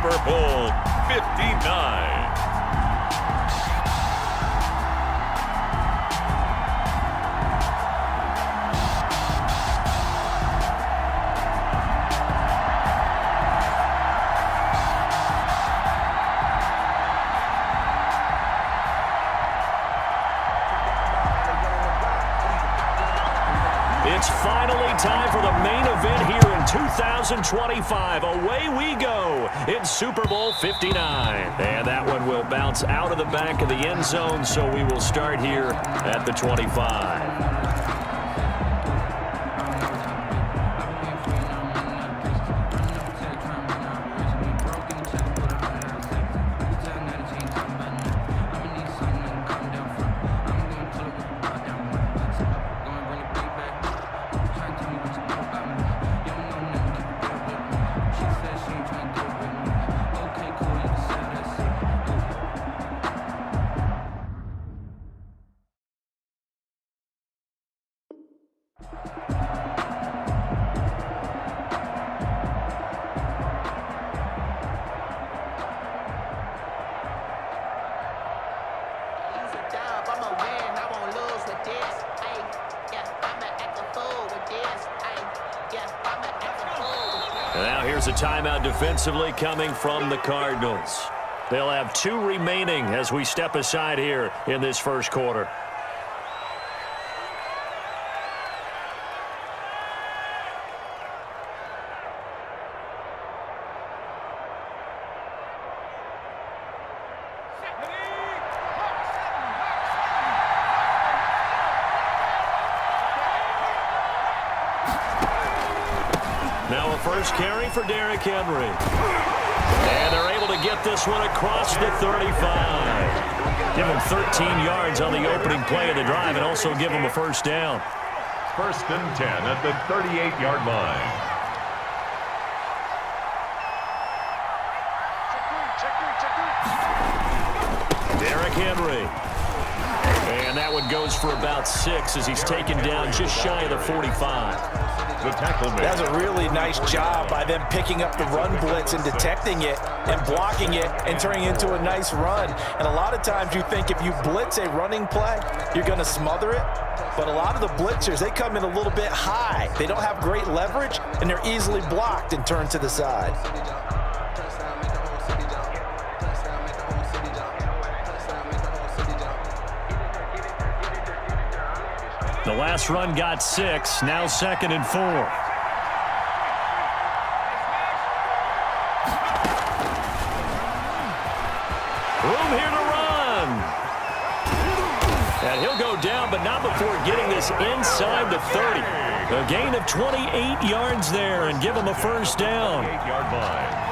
Super Bowl 59. It's finally time for the main event here in 2025. Away we go in Super Bowl 59. And that one will bounce out of the back of the end zone, so we will start here at the 25. Now here's a timeout defensively coming from the Cardinals. They'll have 2 remaining as we step aside here in this first quarter. Now a first carry for Derrick Henry. And they're able to get this one across the 35. Give him 13 yards on the opening play of the drive and also give him a first down. 1st and 10 at the 38-yard line. Derrick Henry. And that one goes for about 6 as he's taken down just shy of the 45. The tackle man. That's a really nice job by them picking up the run blitz and detecting it and blocking it and turning it into a nice run. And a lot of times you think if you blitz a running play, you're going to smother it. But a lot of the blitzers, they come in a little bit high. They don't have great leverage, and they're easily blocked and turned to the side. The last run got 6, now 2nd and 4. Room here to run. And he'll go down, but not before getting this inside the 30. A gain of 28 yards there and give him a first down. 8-yard line.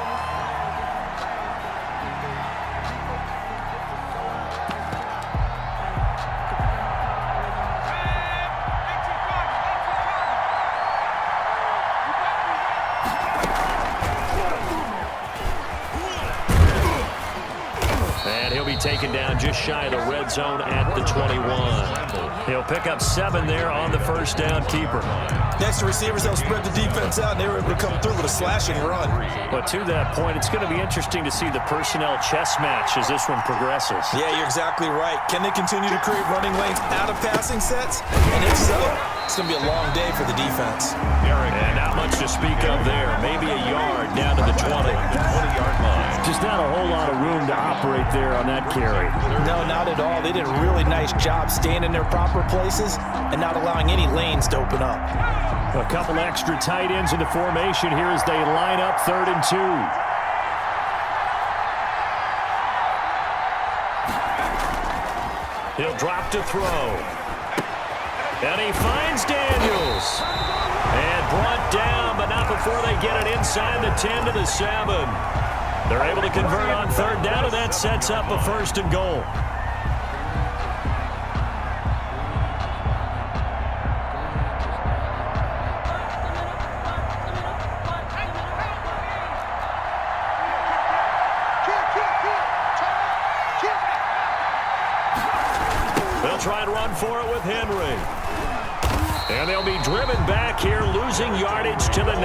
Taken down just shy of the red zone at the 21. He'll pick up 7 there on the first down keeper. Next to receivers, they'll spread the defense out, and they were able to come through with a slashing run. But to that point, it's going to be interesting to see the personnel chess match as this one progresses. Yeah, you're exactly right. Can they continue to create running lanes out of passing sets? And if so, it's going to be a long day for the defense. And not much to speak of there. Maybe a yard down to the 20. The 20-yard line. Just not a whole lot of room to operate there on that carry. No, not at all. They did a really nice job staying in their proper places and not allowing any lanes to open up. A couple extra tight ends into formation here as they line up 3rd and 2. He'll drop to throw. And he finds Daniels. And brought down, but not before they get it inside the 10 to the 7. They're able to convert on 3rd down, and that sets up a 1st and goal. They'll try and run for it with Henry. And they'll be driven back here, losing yardage to the 9.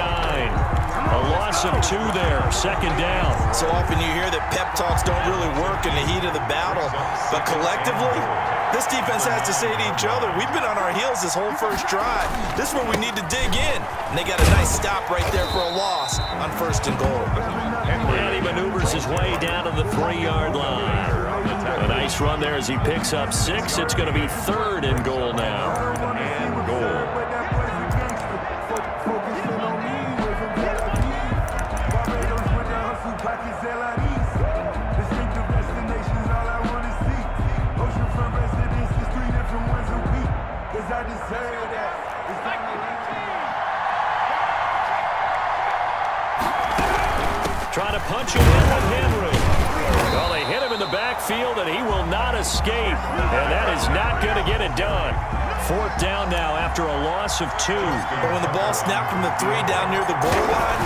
A loss loss of 2 there. Second down. So often you hear that pep talks don't really work in the heat of the battle, but collectively, this defense has to say to each other, we've been on our heels this whole first drive. This is where we need to dig in. And they got a nice stop right there for a loss on 1st and goal. And he maneuvers his way down to the 3-yard line. A nice run there as he picks up 6. It's going to be 3rd and goal now. And goal. Trying to punch it in with Henry. Well, they hit him in the backfield, and he will not escape. And that is not going to get it done. 4th down now after a loss of 2. But when the ball snapped from the 3 down near the goal line,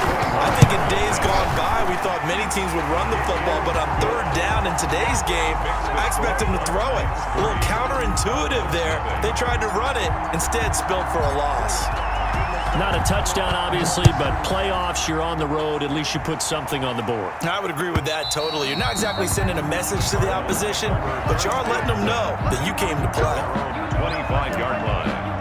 I think in days gone by, we thought many teams would run the football, but on 3rd down in today's game, I expect them to throw it. A little counterintuitive there. They tried to run it, instead spilled for a loss. Not a touchdown, obviously, but playoffs, you're on the road. At least you put something on the board. I would agree with that totally. You're not exactly sending a message to the opposition, but you are letting them know that you came to play. 25-yard line.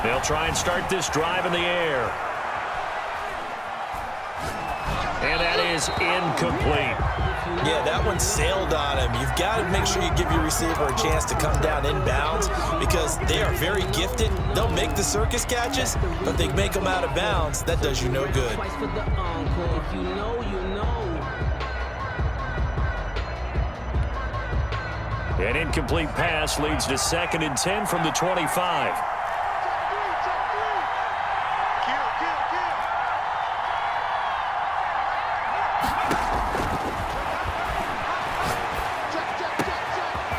They'll try and start this drive in the air. And that is incomplete. Yeah, that one sailed on him. You've got to make sure you give your receiver a chance to come down inbounds because they are very gifted. They'll make the circus catches, but they make them out of bounds. That does you no good. An incomplete pass leads to 2nd and 10 from the 25.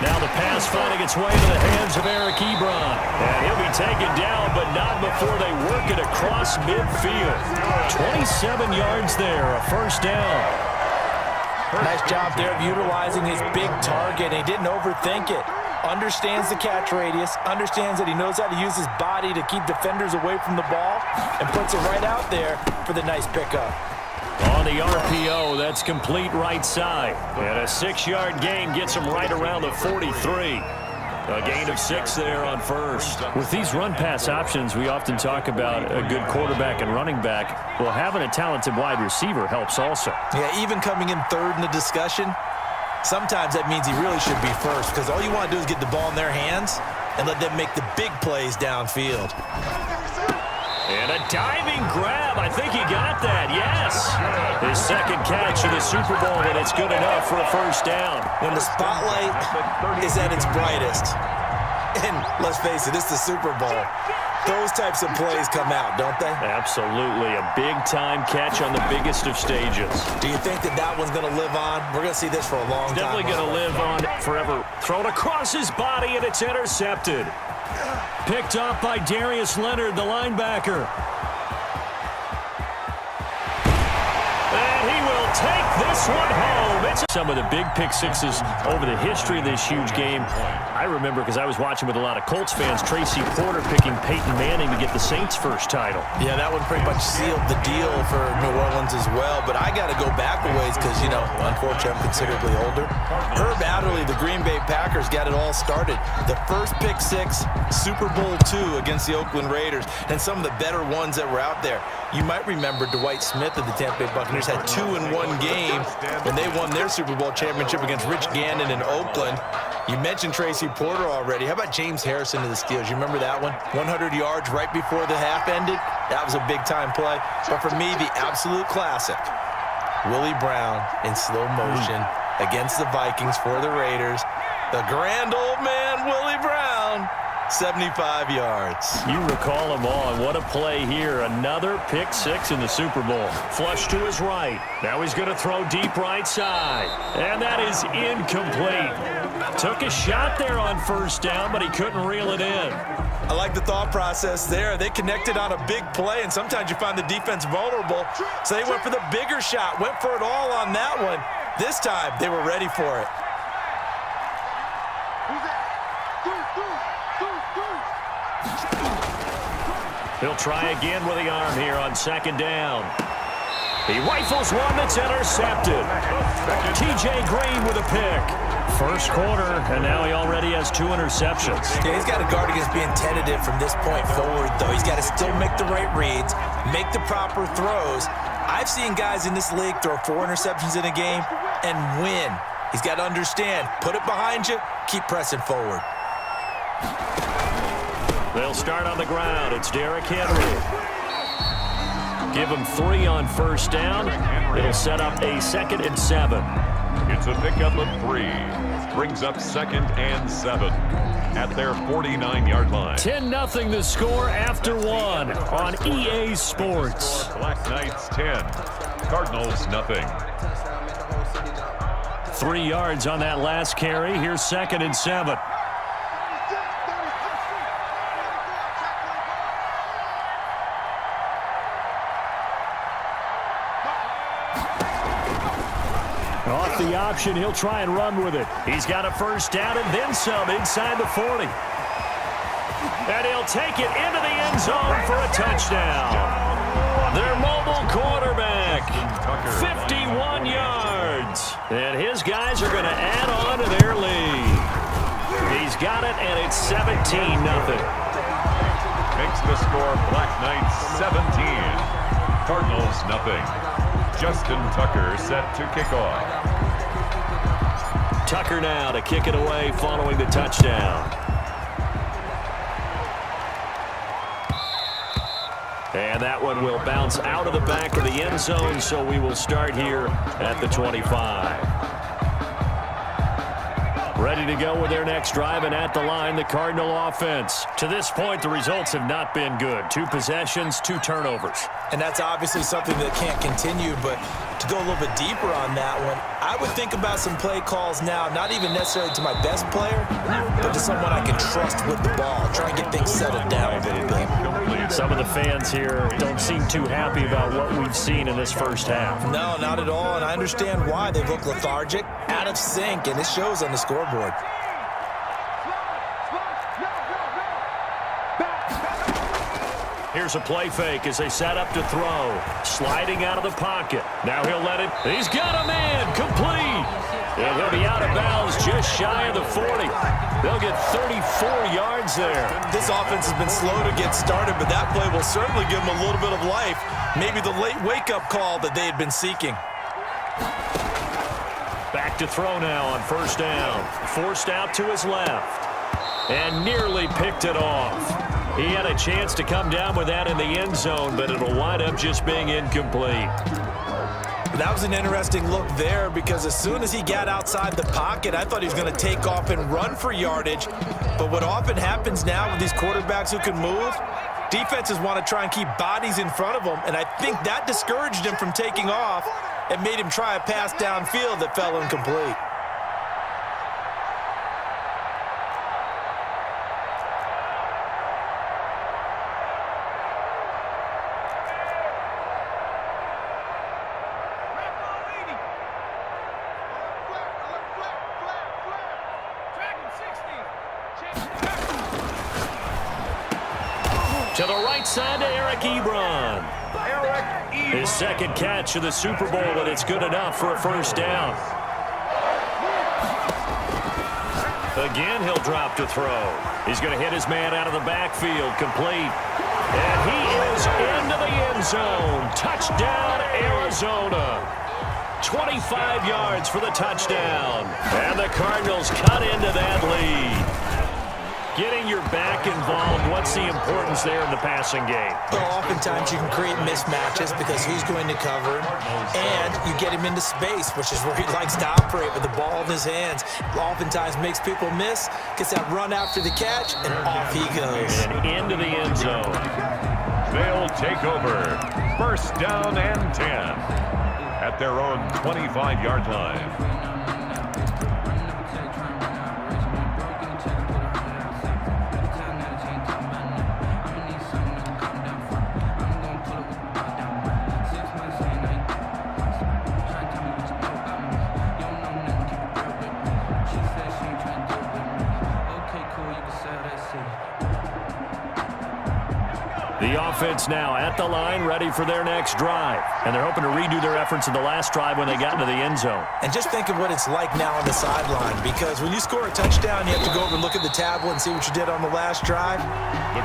Now the pass finding its way to the hands of Eric Ebron. And he'll be taken down, but not before they work it across midfield. 27 yards there, a 1st down. Nice job there of utilizing his big target. He didn't overthink it. Understands the catch radius, understands that he knows how to use his body to keep defenders away from the ball, and puts it right out there for the nice pickup. On the RPO, that's complete right side. And a 6-yard gain gets him right around the 43. A gain of 6 there on 1st. With these run-pass options, we often talk about a good quarterback and running back. Well, having a talented wide receiver helps also. Yeah, even coming in 3rd in the discussion, sometimes that means he really should be 1st because all you want to do is get the ball in their hands and let them make the big plays downfield. And a diving grab. I think he got that, yes. His 2nd catch of the Super Bowl, and it's good enough for a 1st down. When the spotlight is at its brightest, and let's face it, it's the Super Bowl, those types of plays come out, don't they? Absolutely. A big-time catch on the biggest of stages. Do you think that that one's going to live on? We're going to see this for a long time. Definitely going to live on forever. Thrown across his body, and it's intercepted. Picked up by Darius Leonard, the linebacker. And he will take this one home. It's some of the big pick sixes over the history of this huge game. I remember because I was watching with a lot of Colts fans, Tracy Porter picking Peyton Manning to get the Saints' first title. Yeah, that one pretty much sealed the deal for New Orleans as well. But I got to go back a ways because, you know, unfortunately, I'm considerably older. Herb Adderley, the Green Bay Packers, got it all started. The first pick six, Super Bowl II against the Oakland Raiders, and some of the better ones that were out there. You might remember Dwight Smith of the Tampa Bay Buccaneers had 2 in one game when they won their Super Bowl championship against Rich Gannon in Oakland. You mentioned Tracy Porter already. How about James Harrison of the Steelers? You remember that one? 100 yards right before the half ended. That was a big-time play. But for me, the absolute classic, Willie Brown in slow motion against the Vikings for the Raiders. The grand old man, Willie Brown. touchdown, 75 yards. You recall them all, and what a play here. Another pick six in the Super Bowl. Flush to his right. Now he's going to throw deep right side. And that is incomplete. Took a shot there on first down, but he couldn't reel it in. I like the thought process there. They connected on a big play, and sometimes you find the defense vulnerable. So they went for the bigger shot, went for it all on that one. This time, they were ready for it. He'll try again with the arm here on second down. He rifles one that's intercepted. T.J. Green with a pick. First quarter, and now he already has 2 interceptions. Yeah, he's got to guard against being tentative from this point forward, though. He's got to still make the right reads, make the proper throws. I've seen guys in this league throw 4 interceptions in a game and win. He's got to understand, put it behind you, keep pressing forward. They'll start on the ground. It's Derrick Henry. Give him 3 on first down. It'll set up a 2nd and 7. It's a pickup of 3. Brings up 2nd and 7 at their 49-yard line. 10-0 the score after 1 on EA Sports. Black Knights 10, Cardinals nothing. 3 yards on that last carry. Here's 2nd and 7. Off the option, he'll try and run with it. He's got a first down and then some inside the 40. And he'll take it into the end zone for a touchdown. Their mobile quarterback, 51 yards. And his guys are going to add on to their lead. He's got it, and it's 17-0. Makes the score Black Knights 17, Cardinals nothing. Justin Tucker set to kick off. Tucker now to kick it away following the touchdown. And that one will bounce out of the back of the end zone, so we will start here at the 25. Ready to go with their next drive, and at the line, the Cardinal offense. To this point, the results have not been good. 2 possessions, 2 turnovers. And that's obviously something that can't continue, but to go a little bit deeper on that one, I would think about some play calls now, not even necessarily to my best player, but to someone I can trust with the ball. Try and get things settled down a little bit. Some of the fans here don't seem too happy about what we've seen in this first half. No, not at all, and I understand why. They look lethargic, out of sync, and it shows on the scoreboard. Here's a play fake as they set up to throw. Sliding out of the pocket. Now he'll let it. He's got a man. Complete. And he'll be out of bounds just shy of the 40. They'll get 34 yards there. This offense has been slow to get started, but that play will certainly give them a little bit of life. Maybe the late wake-up call that they had been seeking. Back to throw now on first down. Forced out to his left. And nearly picked it off. He had a chance to come down with that in the end zone, but it'll wind up just being incomplete. That was an interesting look there because as soon as he got outside the pocket, I thought he was going to take off and run for yardage. But what often happens now with these quarterbacks who can move, defenses want to try and keep bodies in front of them, and I think that discouraged him from taking off and made him try a pass downfield that fell incomplete. To the right side to Eric Ebron. His 2nd catch of the Super Bowl, and it's good enough for a first down. Again, he'll drop to throw. He's going to hit his man out of the backfield, complete. And he is into the end zone. Touchdown, Arizona. 25 yards for the touchdown. And the Cardinals cut into that lead. Getting your back involved, what's the importance there in the passing game? Well, oftentimes you can create mismatches because who's going to cover him, and you get him into space, which is where he likes to operate with the ball in his hands. Oftentimes makes people miss, gets that run after the catch, and off he goes. And into the end zone. They'll take over. First down and 10 at their own 25-yard line. The offense now at the line, ready for their next drive. And they're hoping to redo their efforts in the last drive when they got into the end zone. And just think of what it's like now on the sideline, because when you score a touchdown, you have to go over and look at the tablet and see what you did on the last drive.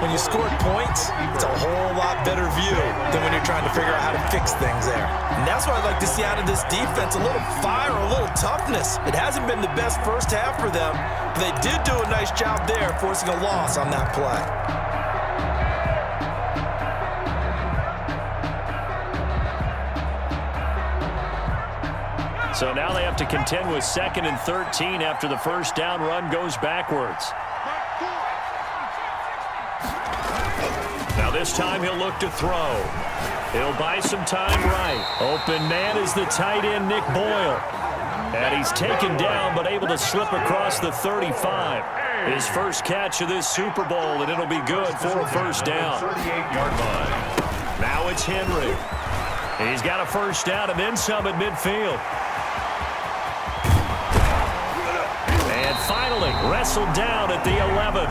When you scored points, it's a whole lot better view than when you're trying to figure out how to fix things there. And that's what I'd like to see out of this defense, a little fire, a little toughness. It hasn't been the best first half for them, but they did do a nice job there, forcing a loss on that play. So now they have to contend with 2nd and 13 after the first down run goes backwards. Now this time he'll look to throw. He'll buy some time right. Open man is the tight end, Nick Boyle. And he's taken down but able to slip across the 35. His first catch of this Super Bowl, and it'll be good for a first down. 38-yard line. Now it's Henry. He's got a first down and then some at midfield. Finally wrestled down at the 11.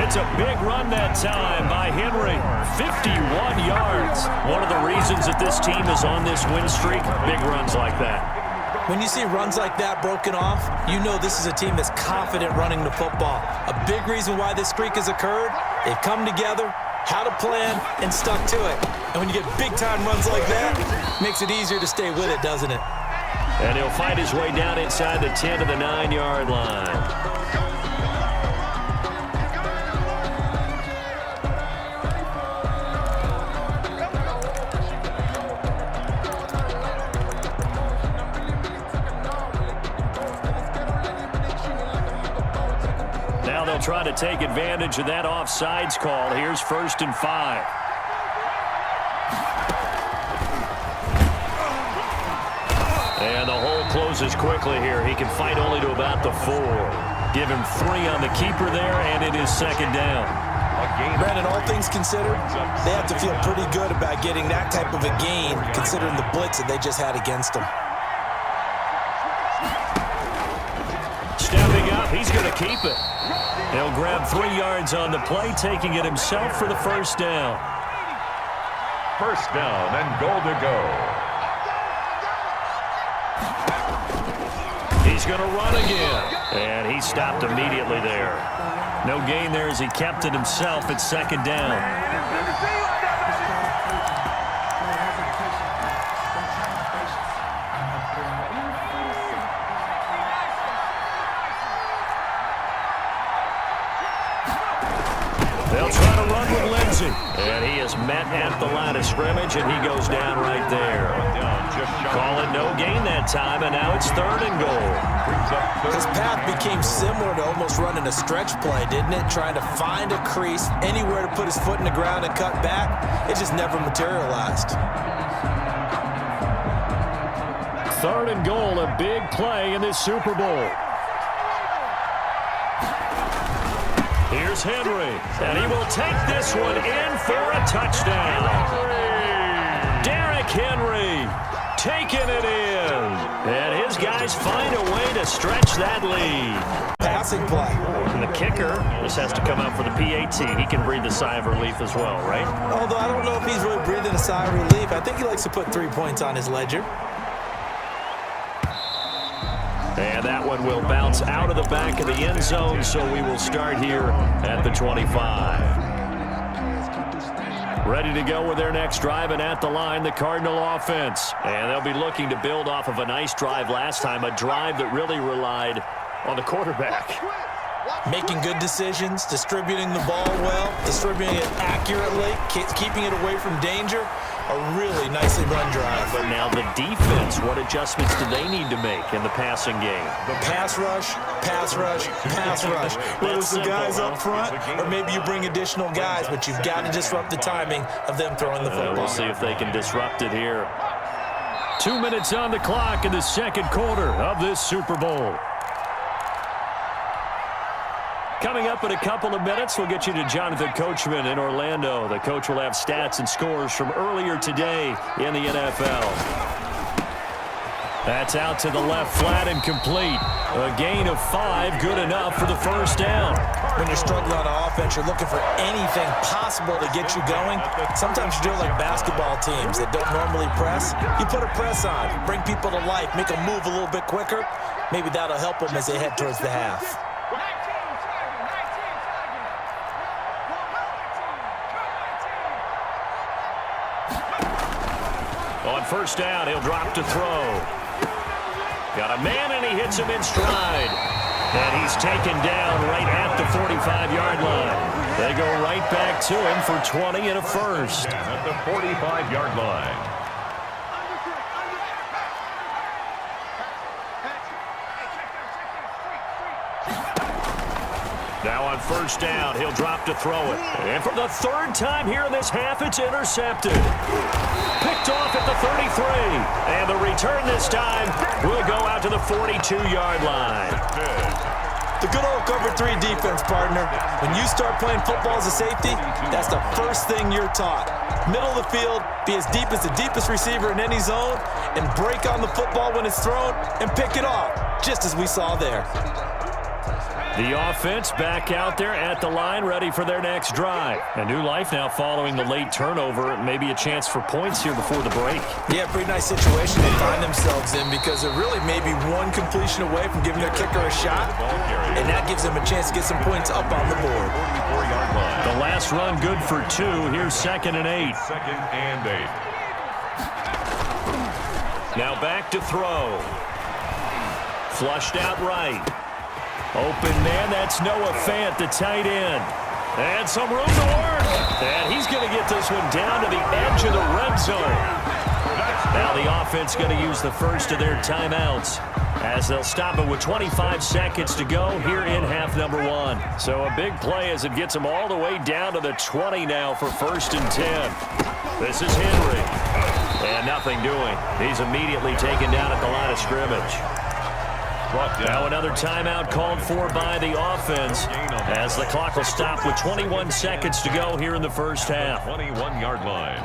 It's a big run that time by Henry. 51 yards. One of the reasons that this team is on this win streak, big runs like that. When you see runs like that broken off, you know this is a team that's confident running the football. A big reason why this streak has occurred, they've come together, had a plan, and stuck to it. And when you get big-time runs like that, it makes it easier to stay with it, doesn't it? And he'll fight his way down inside the 10 to the 9-yard line. Now they'll try to take advantage of that offsides call. Here's 1st and 5. And the hole closes quickly here. He can fight only to about the 4. Give him 3 on the keeper there, and it is 2nd down. Brandon, all things considered, they have to feel pretty good about getting that type of a gain, considering the blitz that they just had against them. Stepping up, he's going to keep it. He'll grab 3 yards on the play, taking it himself for the first down. First down and goal to go. He's going to run again. And he stopped immediately there. No gain there as he kept it himself at 2nd down. They'll try to run with Lindsey. And he is met at the line of scrimmage, and he goes down right there. Call it no gain that time, and now it's 3rd and goal. His path became similar to almost running a stretch play, didn't it? Trying to find a crease, anywhere to put his foot in the ground and cut back. It just never materialized. 3rd and goal, a big play in this Super Bowl. Here's Henry, and he will take this one in for a touchdown. Derrick Henry taking it in. And his guys find a way to stretch that lead. Passing play. And the kicker just has to come out for the PAT. He can breathe a sigh of relief as well, right? Although I don't know if he's really breathing a sigh of relief. I think he likes to put 3 points on his ledger. And that one will bounce out of the back of the end zone, so we will start here at the 25. Ready to go with their next drive, and at the line, the Cardinal offense. And they'll be looking to build off of a nice drive last time, a drive that really relied on the quarterback. Making good decisions, distributing the ball well, distributing it accurately, keeping it away from danger. A really nicely run drive. But now the defense, what adjustments do they need to make in the passing game? Pass rush, pass rush, pass rush. Whether it's the guys up front or maybe you bring additional guys, but you've got to disrupt the timing of them throwing the football. We'll see if they can disrupt it here. 2 minutes on the clock in the second quarter of this Super Bowl. Coming up in a couple of minutes, we'll get you to Jonathan Coachman in Orlando. The coach will have stats and scores from earlier today in the NFL. That's out to the left, flat and complete. A gain of 5, good enough for the first down. When you're struggling on offense, you're looking for anything possible to get you going. Sometimes you do it like basketball teams that don't normally press. You put a press on, bring people to life, make them move a little bit quicker. Maybe that'll help them as they head towards the half. On first down, he'll drop to throw. Got a man, and he hits him in stride. And he's taken down right at the 45-yard line. They go right back to him for 20 and a first. At the 45-yard line. Now on first down, he'll drop to throw it. And for the third time here in this half, it's intercepted. Picked off at the 33. And the return this time will go out to the 42-yard line. The good old cover 3 defense, partner. When you start playing football as a safety, that's the first thing you're taught. Middle of the field, be as deep as the deepest receiver in any zone, and break on the football when it's thrown and pick it off, just as we saw there. The offense back out there at the line, ready for their next drive. A new life now following the late turnover. Maybe a chance for points here before the break. Yeah, pretty nice situation they find themselves in because they're really maybe one completion away from giving their kicker a shot, and that gives them a chance to get some points up on the board. The last run good for 2. Here's 2nd and 8. 2nd and 8. Now back to throw. Flushed out right. Open man, that's Noah Fant, the tight end. And some room to work. And he's going to get this one down to the edge of the red zone. Now the offense going to use the first of their timeouts as they'll stop it with 25 seconds to go here in half number 1. So a big play as it gets them all the way down to the 20 now for 1st and 10. This is Henry. And nothing doing. He's immediately taken down at the line of scrimmage. Now another timeout called for by the offense as the clock will stop with 21 seconds to go here in the first half. 21-yard line.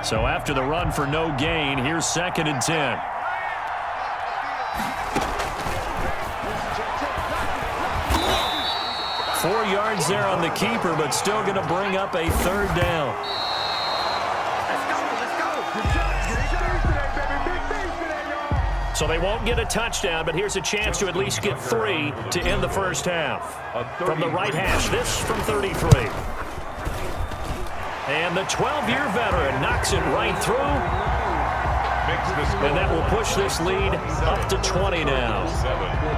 So after the run for no gain, here's 2nd and 10. Four yards there on the keeper, but still going to bring up a 3rd down. So they won't get a touchdown, but here's a chance to at least get 3 to end the first half. From the right hash, this from 33. And the 12-year veteran knocks it right through. And that will push this lead up to 20 now.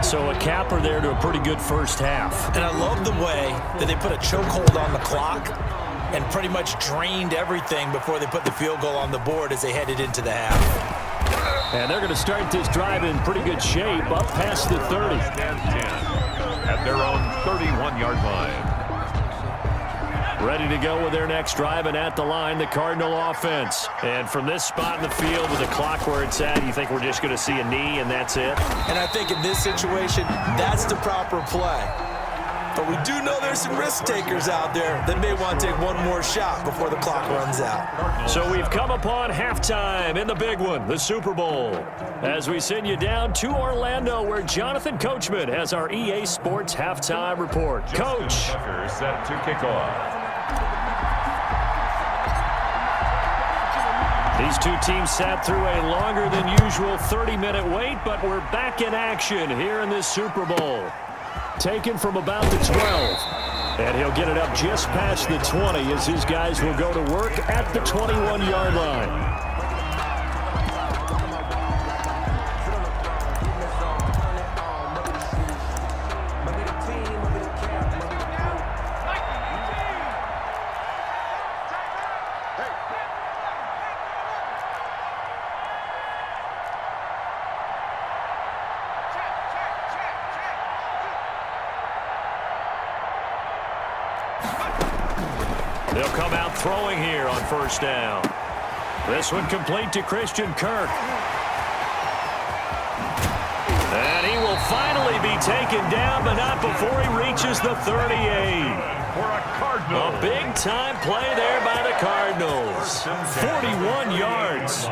So a capper there to a pretty good first half. And I love the way that they put a chokehold on the clock and pretty much drained everything before they put the field goal on the board as they headed into the half. And they're going to start this drive in pretty good shape up past the 30. At their own 31-yard line. Ready to go with their next drive, and at the line, the Cardinal offense. And from this spot in the field with the clock where it's at, you think we're just going to see a knee and that's it? And I think in this situation, that's the proper play. But we do know there's some risk takers out there that may want to take one more shot before the clock runs out. So we've come upon halftime in the big one, the Super Bowl. As we send you down to Orlando, where Jonathan Coachman has our EA Sports halftime report. Coach. Tucker set to kick off. These two teams sat through a longer than usual 30-minute wait, but we're back in action here in this Super Bowl. Taken from about the 12. And he'll get it up just past the 20 as his guys will go to work at the 21-yard line. They'll come out throwing here on first down. This one complete to Christian Kirk. And he will finally be taken down, but not before he reaches the 38. For a Cardinal. A big-time play there by the Cardinals. 41 yards.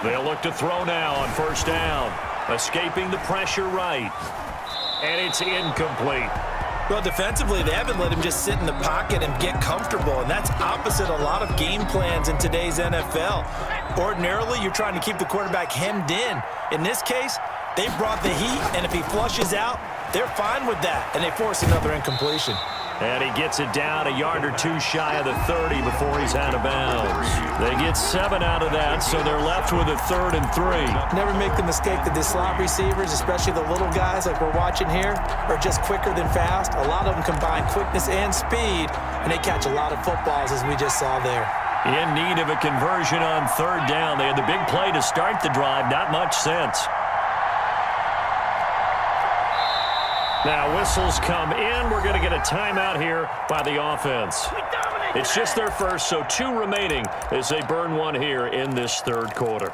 They'll look to throw now on first down. Escaping the pressure right. And it's incomplete. Well, defensively, they haven't let him just sit in the pocket and get comfortable, and that's opposite a lot of game plans in today's NFL. Ordinarily, you're trying to keep the quarterback hemmed in. In this case, they brought the heat, and if he flushes out, they're fine with that, and they force another incompletion. And he gets it down a yard or two shy of the 30 before he's out of bounds. They get 7 out of that, so they're left with a 3rd and 3. Never make the mistake that the slot receivers, especially the little guys like we're watching here, are just quicker than fast. A lot of them combine quickness and speed, and they catch a lot of footballs, as we just saw there. In need of a conversion on 3rd down. They had the big play to start the drive. Not much sense. Now whistles come in. We're going to get a timeout here by the offense. It's just their first, so 2 remaining as they burn one here in this 3rd quarter.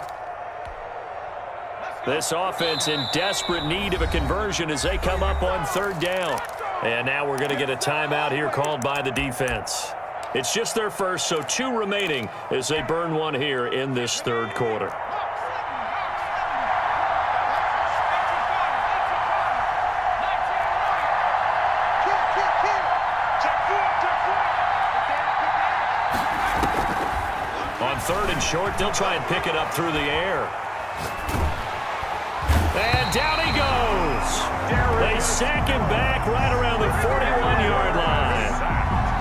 This offense in desperate need of a conversion as they come up on 3rd down. And now we're going to get a timeout here called by the defense. It's just their first, so 2 remaining as they burn one here in this 3rd quarter. On 3rd and short, they'll try and pick it up through the air. And down he goes. They sack him back right around the 41-yard line.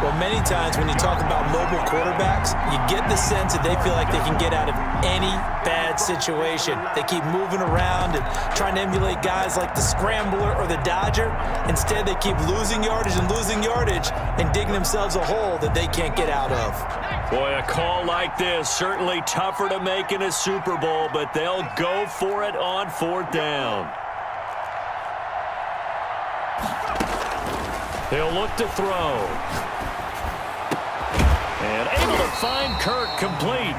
Well, many times when you talk about mobile quarterbacks, you get the sense that they feel like they can get out of any bad situation. They keep moving around and trying to emulate guys like the Scrambler or the Dodger. Instead, they keep losing yardage and digging themselves a hole that they can't get out of. Boy, a call like this, certainly tougher to make in a Super Bowl, but they'll go for it on 4th down. He'll look to throw. And able to find Kirk complete.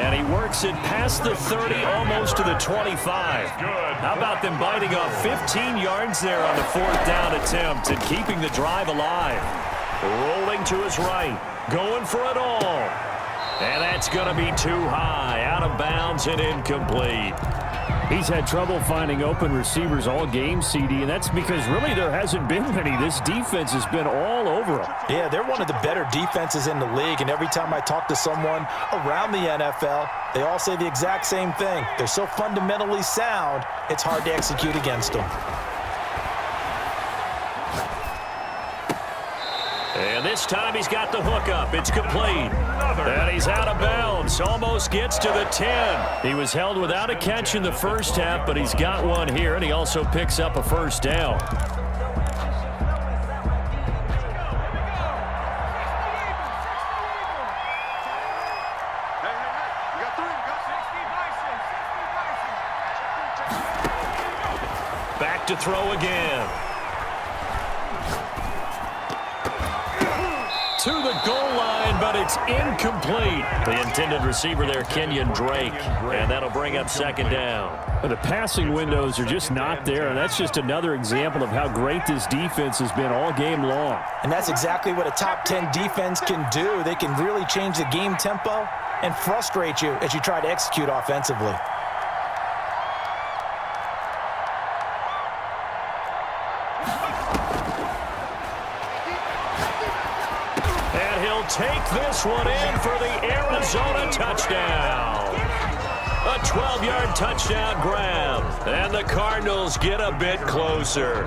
And he works it past the 30, almost to the 25. How about them biting off 15 yards there on the 4th down attempt and keeping the drive alive? Rolling to his right. Going for it all. And that's going to be too high. Out of bounds and incomplete. He's had trouble finding open receivers all game, CD, and that's because really there hasn't been many. This defense has been all over him. Yeah, they're one of the better defenses in the league, and every time I talk to someone around the NFL, they all say the exact same thing. They're so fundamentally sound, it's hard to execute against them. And this time he's got the hook up. It's complete. And he's out of bounds. Almost gets to the 10. He was held without a catch in the first half, but he's got one here, and he also picks up a 1st down. Back to throw again. To the goal line, but it's incomplete. The intended receiver there, Kenyon Drake, and that'll bring up 2nd down. The passing windows are just not there, and that's just another example of how great this defense has been all game long. And that's exactly what a top 10 defense can do. They can really change the game tempo and frustrate you as you try to execute offensively. take this one in for the Arizona touchdown. A 12-yard touchdown grab. And the Cardinals get a bit closer.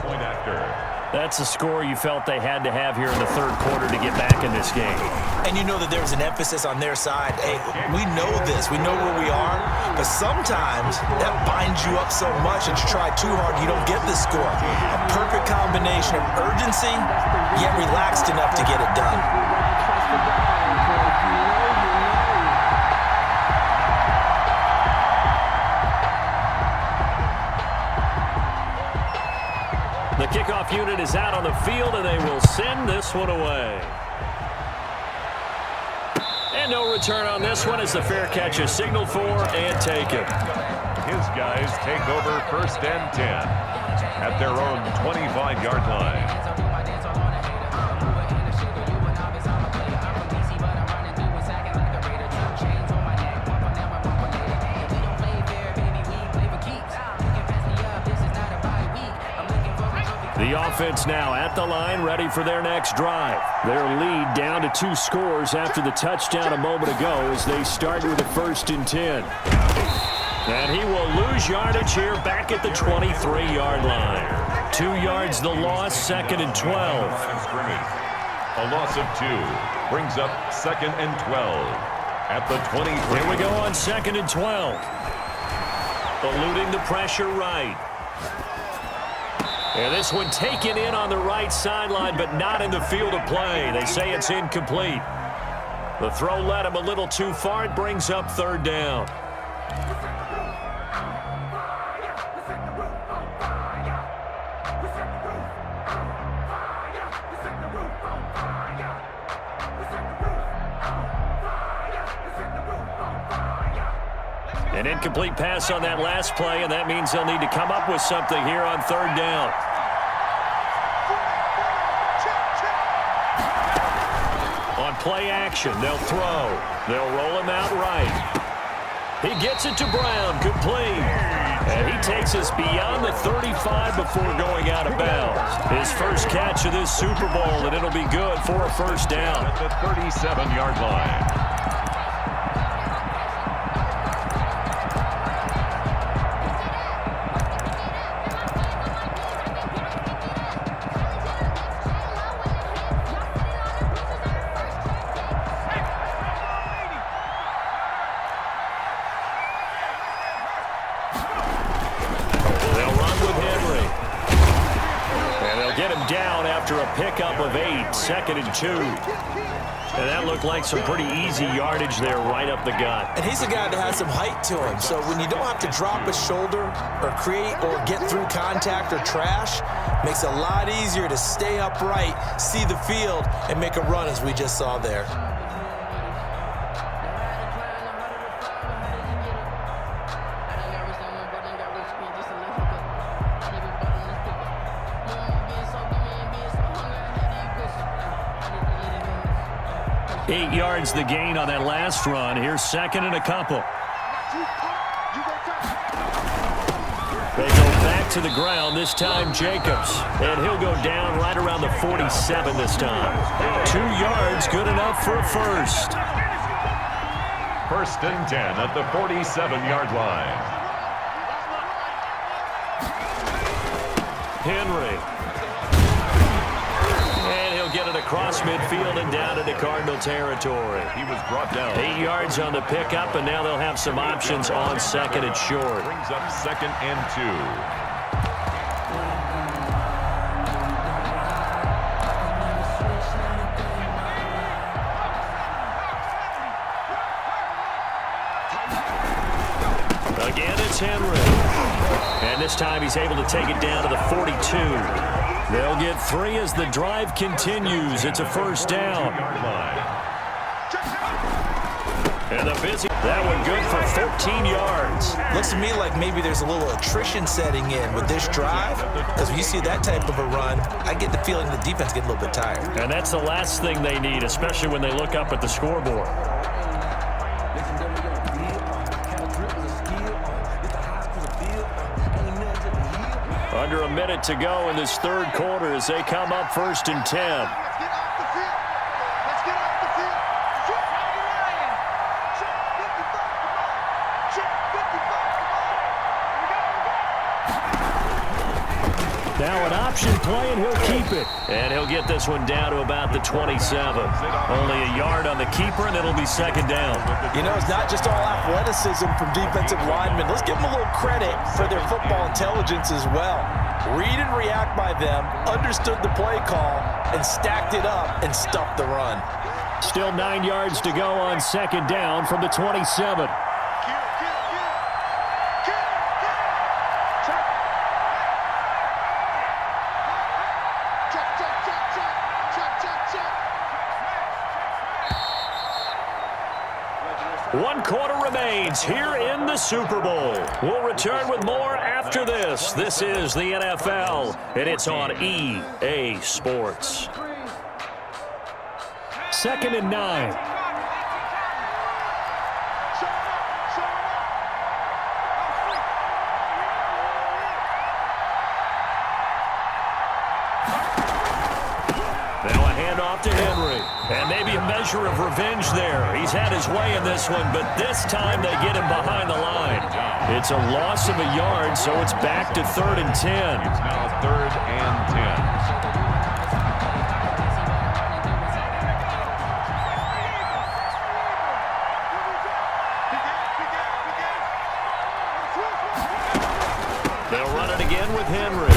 That's a score you felt they had to have here in the third quarter to get back in this game. And you know that there was an emphasis on their side. Hey, we know this. We know where we are. But sometimes that binds you up so much that you try too hard, you don't get this score. A perfect combination of urgency, yet relaxed enough to get it done. The kickoff unit is out on the field, and they will send this one away. And no return on this one as the fair catch is signaled for and taken. His guys take over 1st and 10 at their own 25-yard line. The offense now at the line, ready for their next drive. Their lead down to 2 scores after the touchdown a moment ago as they start with a 1st and 10. And he will lose yardage here back at the 23-yard line. 2 yards the loss, 2nd and 12. A loss of 2 brings up 2nd and 12 at the 23. Here we go on 2nd and 12. Eluding the pressure right. And this one taken in on the right sideline, but not in the field of play. They say it's incomplete. The throw led him a little too far. It brings up 3rd down. An incomplete pass on that last play, and that means they'll need to come up with something here on 3rd down. On play action, they'll throw. They'll roll him out right. He gets it to Brown, complete. And he takes us beyond the 35 before going out of bounds. His first catch of this Super Bowl, and it'll be good for a 1st down. At the 37-yard line. Pickup of 8, 2nd and 2. And that looked like some pretty easy yardage there right up the gut. And he's a guy that has some height to him. So when you don't have to drop a shoulder or create or get through contact or trash, makes it a lot easier to stay upright, see the field, and make a run as we just saw there. Eight yards the gain on that last run. Here's 2nd and a couple. They go back to the ground, this time Jacobs. And he'll go down right around the 47 this time. 2 yards, good enough for a 1st. 1st and 10 at the 47-yard line. Henry. Get it across midfield and down into Cardinal territory. He was brought down. 8 yards on the pickup, and now they'll have some options on 2nd and short. Brings up 2nd and 2. Again, it's Henry. And this time he's able to take it down to the 42. They'll get 3 as the drive continues. It's a 1st down. And the busy, that one good for 14 yards. Looks to me like maybe there's a little attrition setting in with this drive, because when you see that type of a run, I get the feeling the defense gets a little bit tired. And that's the last thing they need, especially when they look up at the scoreboard. Under a minute to go in this third quarter as they come up 1st and 10. Now an option play, and he'll keep it. And he'll get this one down to about the 27. Only a yard on the keeper, and it'll be second down. You know, it's not just all athleticism from defensive linemen. Let's give them a little credit for their football intelligence as well. Read and react by them, understood the play call, and stacked it up and stuffed the run. Still 9 yards to go on second down from the 27. One quarter remains here in the Super Bowl. We'll return with more after this. This is the NFL, and it's on EA Sports. 2nd and 9. Now a handoff to Henry. And maybe a measure of revenge there. He's had his way in this one, but this time they get him behind the line. It's a loss of a yard, so it's back to 3rd and 10. It's now 3rd and 10. They'll run it again with Henry.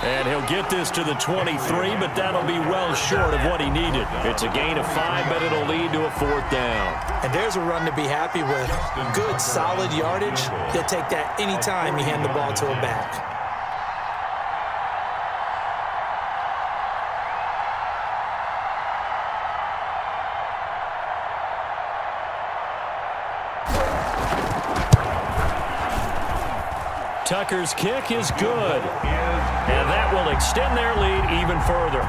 And he'll get this to the 23, but that'll be well short of what he needed. It's a gain of 5, but it'll lead to a 4th down. And there's a run to be happy with. Good, solid yardage. He'll take that anytime you hand the ball to a back. Tucker's kick is good. And that will extend their lead even further.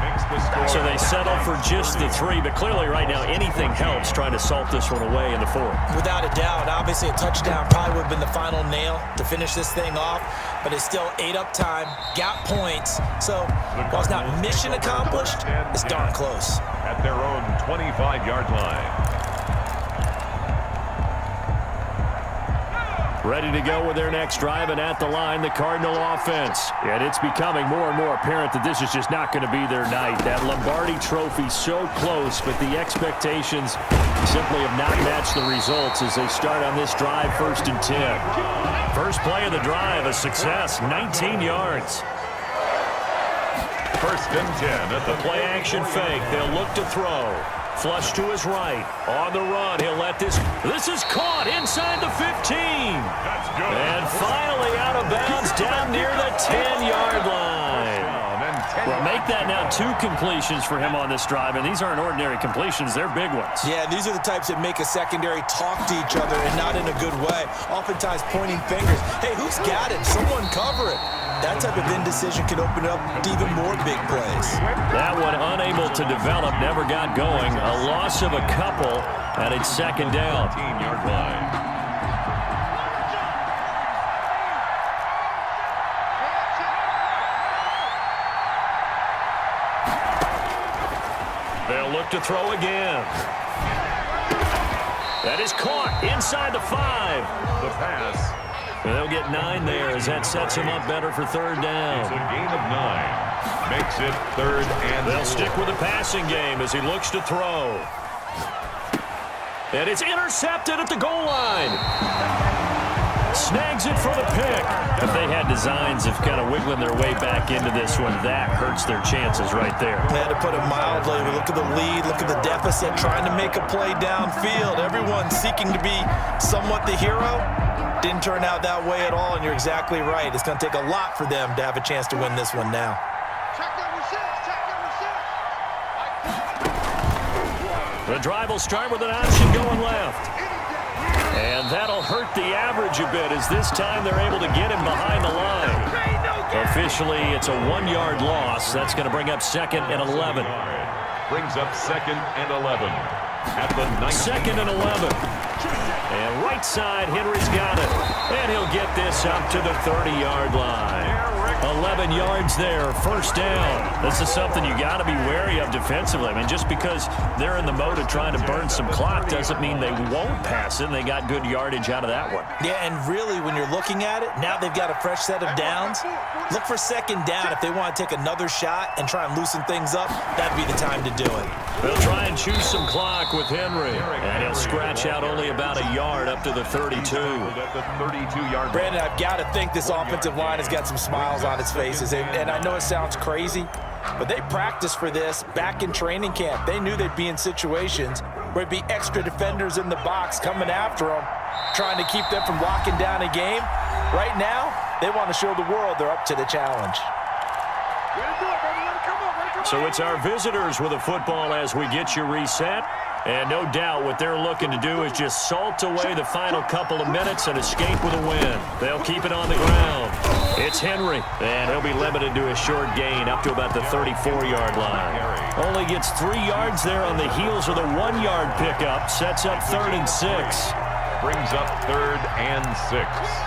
So they settle for just the 3, but clearly right now anything helps trying to salt this one away in the 4th. Without a doubt, obviously a touchdown probably would have been the final nail to finish this thing off, but it's still ate up time, got points. So while it's not mission accomplished, it's darn close. At their own 25-yard line. Ready to go with their next drive, and at the line, the Cardinal offense. And it's becoming more and more apparent that this is just not going to be their night. That Lombardi trophy so close, but the expectations simply have not matched the results as they start on this drive, 1st and 10. First play of the drive, a success, 19 yards. 1st and 10 at the play-action fake. They'll look to throw. Flush to his right. On the run, he'll let this. This is caught inside the 15. That's good. And finally out of bounds down near the 10-yard line. Well, make that now 2 completions for him on this drive, and these aren't ordinary completions. They're big ones. Yeah, these are the types that make a secondary talk to each other, and not in a good way. Oftentimes pointing fingers. Hey, who's got it? Someone cover it. That type of indecision can open up to even more big plays. That one unable to develop, never got going. A loss of a couple, and it's 2nd down. 15-yard line. They'll look to throw again. That is caught inside the 5. The pass. They'll get 9 there as that sets him up better for 3rd down. It's a gain of 9. Makes it 3rd and 4. They'll stick with the passing game as he looks to throw. And it's intercepted at the goal line. Snags it for the pick. If they had designs of kind of wiggling their way back into this one, that hurts their chances right there. They had to put it mildly. Look at the lead, look at the deficit, trying to make a play downfield. Everyone seeking to be somewhat the hero. Didn't turn out that way at all, and you're exactly right. It's going to take a lot for them to have a chance to win this one now. The drive will start with an option going left. And that'll hurt the average a bit as this time they're able to get him behind the line. Officially, it's a 1-yard loss. That's going to bring up 2nd and 11. Brings up 2nd and 11. At the 2nd and 11. And right side, Henry's got it. And he'll get this up to the 30-yard line. 11 yards there, first down. This is something you got to be wary of defensively. I mean, just because they're in the mode of trying to burn some clock doesn't mean they won't pass it, and they got good yardage out of that one. Yeah, and really, when you're looking at it, now they've got a fresh set of downs. Look for second down. If they want to take another shot and try and loosen things up, that'd be the time to do it. They'll try and choose some clock with Henry, and he'll scratch out only about a yard up to the 32. Brandon, I've got to think this offensive line has got some smiles on its faces, and I know it sounds crazy, but they practiced for this back in training camp. They knew they'd be in situations where it'd be extra defenders in the box coming after them, trying to keep them from locking down a game. Right now, they want to show the world they're up to the challenge. So it's our visitors with a football as we get you reset. And no doubt what they're looking to do is just salt away the final couple of minutes and escape with a win. They'll keep it on the ground. It's Henry, and he'll be limited to a short gain up to about the 34-yard line. Only gets 3 yards there on the heels of the 1-yard pickup. Sets up 3rd and 6. Brings up 3rd and 6.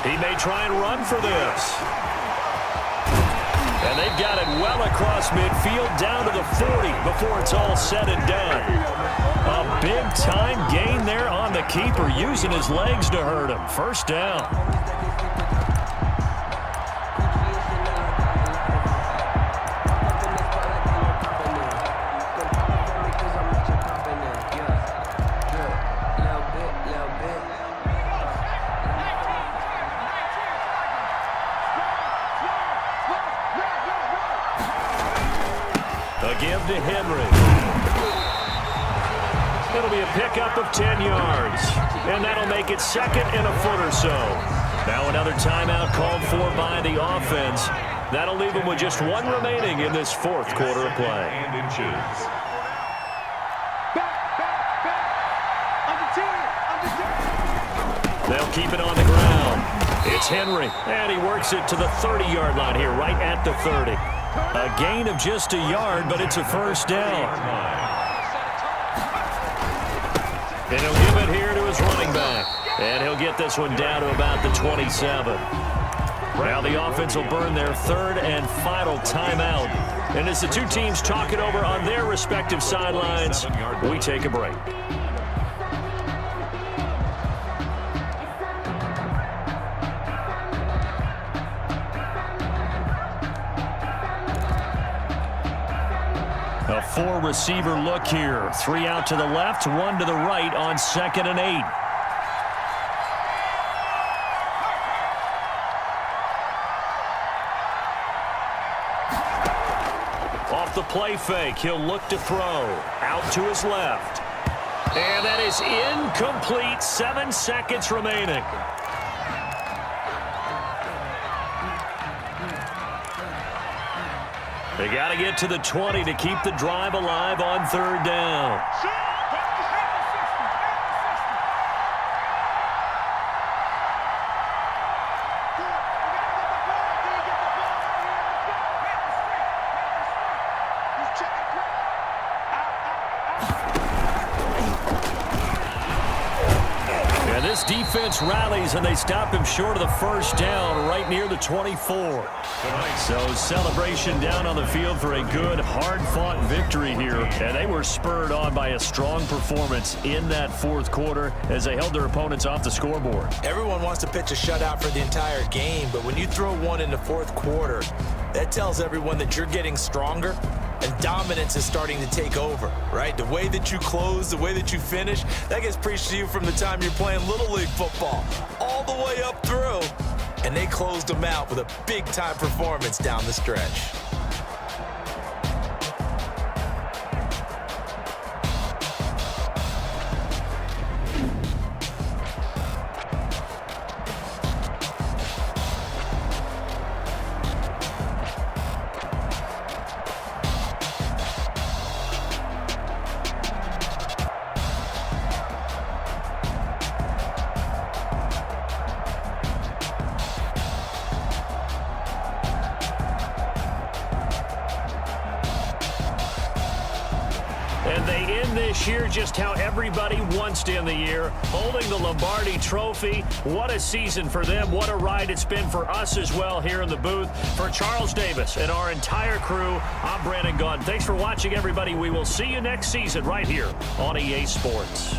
He may try and run for this. And they've got it well across midfield down to the 40 before it's all said and done. A big-time gain there on the keeper, using his legs to hurt him. First down. Give to Henry. It'll be a pickup of 10 yards, and that'll make it 2nd and a foot or so. Now another timeout called for by the offense. That'll leave them with just 1 remaining in this 4th quarter of play. And inches. They'll keep it on the ground. It's Henry, and he works it to the 30-yard line here, right at the 30. A gain of just a yard, but it's a first down. And he'll give it here to his running back. And he'll get this one down to about the 27. Now the offense will burn their 3rd and final timeout. And as the two teams talk it over on their respective sidelines, we take a break. A 4-receiver look here. 3 out to the left, 1 to the right on 2nd and 8. Off the play fake, he'll look to throw. Out to his left. And that is incomplete. 7 seconds remaining. They got to get to the 20 to keep the drive alive on 3rd down. And this defense rallies, and they stop him short of the first down right near the 24. So celebration down on the field for a good, hard-fought victory here. And they were spurred on by a strong performance in that 4th quarter as they held their opponents off the scoreboard. Everyone wants to pitch a shutout for the entire game, but when you throw one in the 4th quarter, that tells everyone that you're getting stronger and dominance is starting to take over, right? The way that you close, the way that you finish, that gets preached to you from the time you're playing Little League football all the way up through. And they closed them out with a big-time performance down the stretch. And they end this year just how everybody wants to end the year, holding the Lombardi Trophy. What a season for them. What a ride it's been for us as well here in the booth. For Charles Davis and our entire crew, I'm Brandon Gaudin. Thanks for watching, everybody. We will see you next season right here on EA Sports.